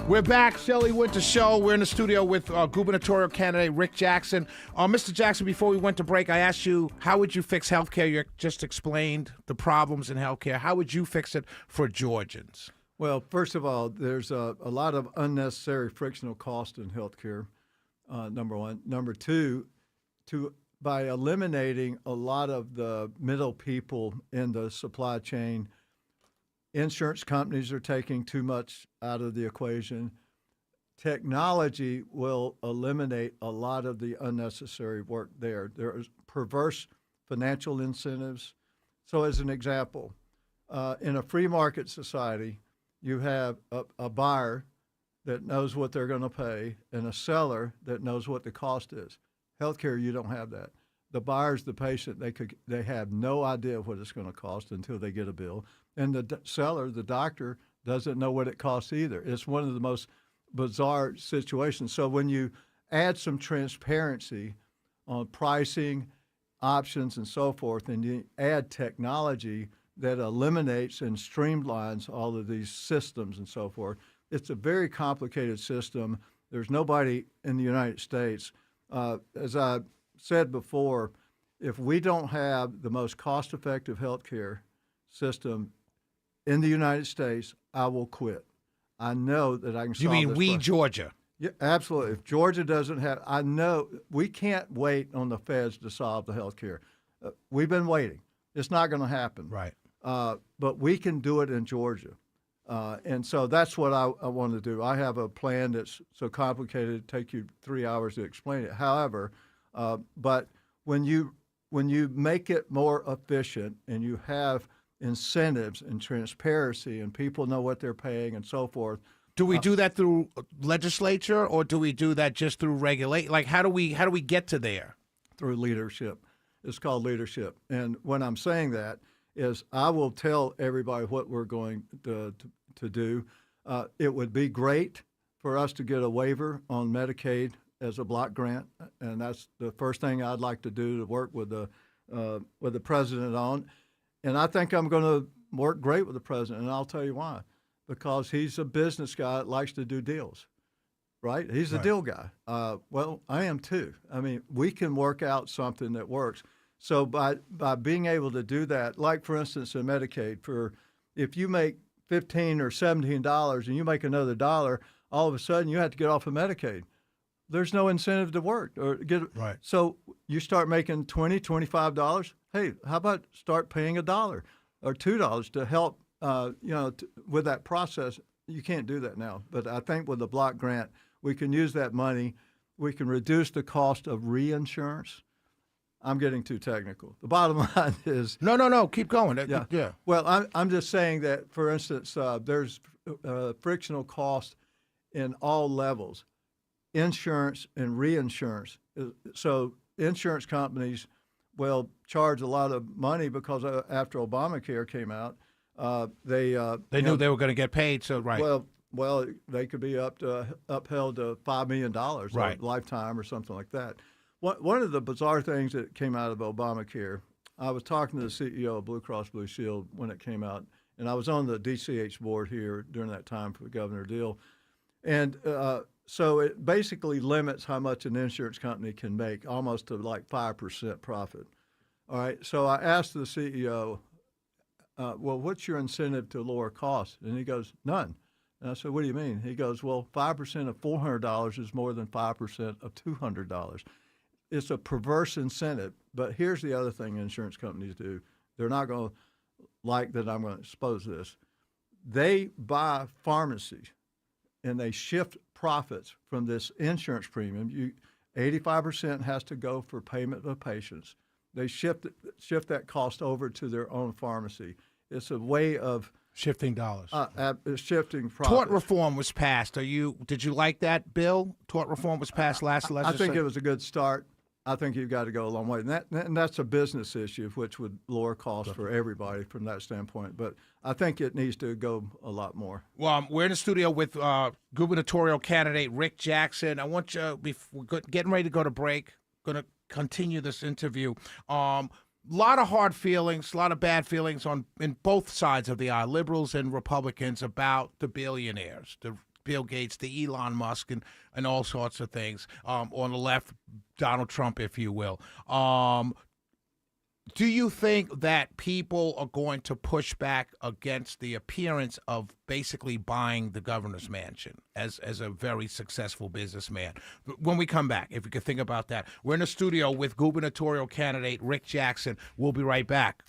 We're back, Shelley Winter Show. We're in the studio with gubernatorial candidate Rick Jackson. Mr. Jackson, before we went to break, I asked you, how would you fix health care? You just explained the problems in health care. How would you fix it for Georgians? Well, first of all, there's a lot of unnecessary frictional cost in health care, number one. Number two, by eliminating a lot of the middle people in the supply chain, insurance companies are taking too much out of the equation. Technology will eliminate a lot of the unnecessary work there. There is perverse financial incentives. So as an example, in a free market society, you have a buyer that knows what they're going to pay and a seller that knows what the cost is. Healthcare, you don't have that. The buyer's the patient. They have no idea what it's going to cost until they get a bill. And the seller, the doctor, doesn't know what it costs either. It's one of the most bizarre situations. So when you add some transparency on pricing, options, and so forth, and you add technology that eliminates and streamlines all of these systems and so forth, it's a very complicated system. There's nobody in the United States. As I said before, if we don't have the most cost-effective health care system in the United States, I will quit. I know that I can solve You mean this we, problem. Georgia? Yeah, absolutely. If Georgia doesn't have, I know we can't wait on the feds to solve the health care. We've been waiting. It's not going to happen. Right. But we can do it in Georgia. And so that's what I want to do. I have a plan that's so complicated it'd take you 3 hours to explain it. However, but when you make it more efficient and you have incentives and transparency and people know what they're paying and so forth. Do we do that through legislature or do we do that just through regulate? Like, how do we get to there? Through leadership. It's called leadership. And when I'm saying that is I will tell everybody what we're going to do. It would be great for us to get a waiver on Medicaid as a block grant, and that's the first thing I'd like to do to work with the president on. And I think I'm going to work great with the president, and I'll tell you why. Because he's a business guy that likes to do deals, right? He's a deal guy. Well, I am too. I mean, we can work out something that works. So by being able to do that, like for instance in Medicaid, if you make $15 or $17 and you make another dollar, all of a sudden you have to get off of Medicaid. There's no incentive to work or get right. So you start making $20, $25. Hey, how about start paying $1 or $2 to help? With that process, you can't do that now. But I think with the block grant, we can use that money. We can reduce the cost of reinsurance. I'm getting too technical. The bottom line is no. Keep going. Yeah. Well, I'm just saying that, for instance, there's frictional cost in all levels, insurance and reinsurance. So insurance companies will charge a lot of money because after Obamacare came out, they knew they were going to get paid. So right. Well, they could be upheld to $5 million right. a lifetime or something like that. One of the bizarre things that came out of Obamacare, I was talking to the CEO of Blue Cross Blue Shield when it came out, and I was on the DCH board here during that time for Governor Deal. And so it basically limits how much an insurance company can make, almost to like 5% profit. All right, so I asked the CEO, well, what's your incentive to lower costs? And he goes, none. And I said, what do you mean? He goes, well, 5% of $400 is more than 5% of $200. It's a perverse incentive. But here's the other thing insurance companies do. They're not going to like that I'm going to expose this. They buy pharmacies, and they shift profits from this insurance premium. 85% has to go for payment of patients. They shift that cost over to their own pharmacy. It's a way of shifting dollars. Shifting profits. Tort reform was passed. Did you like that bill? Tort reform was passed last legislature. I think it was a good start. I think you've got to go a long way. And that's a business issue, which would lower costs for everybody from that standpoint. But I think it needs to go a lot more. Well, we're in the studio with gubernatorial candidate Rick Jackson. I want you, we're getting ready to go to break, going to continue this interview. lot of hard feelings, a lot of bad feelings in both sides of the aisle, liberals and Republicans, about the billionaires, the Bill Gates, the Elon Musk, and all sorts of things. On the left, Donald Trump, if you will. Do you think that people are going to push back against the appearance of basically buying the governor's mansion as a very successful businessman? When we come back, if we could think about that. We're in the studio with gubernatorial candidate Rick Jackson. We'll be right back.